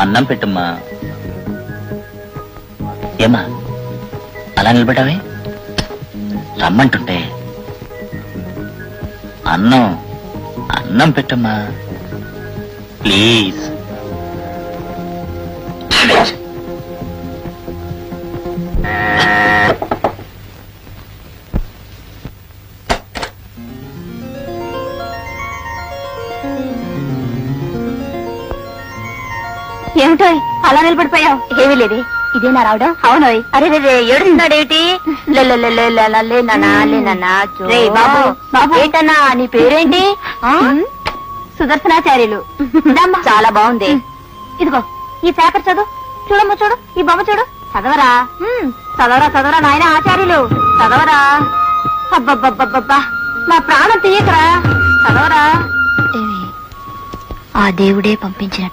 అన్నం పెట్టమ్మా. ఏమా అలా నిలబడ్డావే? రమ్మంటుంటే. అన్నం అన్నం పెట్టమ్మా ప్లీజ్. ఏమిటో అలా నిలబడిపోయావు? ఏమీ లేదే. ఇదేనా రావడం? అవునోయ్. అరే రే ఏడుస్తున్నాడేమిటి? బాబు బాబు ఏంటన్నా నీ పేరేంటి? సుదర్శనాచార్యులు. చాలా బాగుంది. ఇదిగో ఈ పేపర్ చదువు. చూడమ్మ చూడు, ఈ బొమ్మ చూడు. చదవరా చదవరా చదవరా నాయన ఆచార్యులు చదవరా. అబ్బబ్బబ్బబ్బబ్బా నా ప్రాణం తీయకరా. చదవరా. ఆ దేవుడే పంపించినట్టు.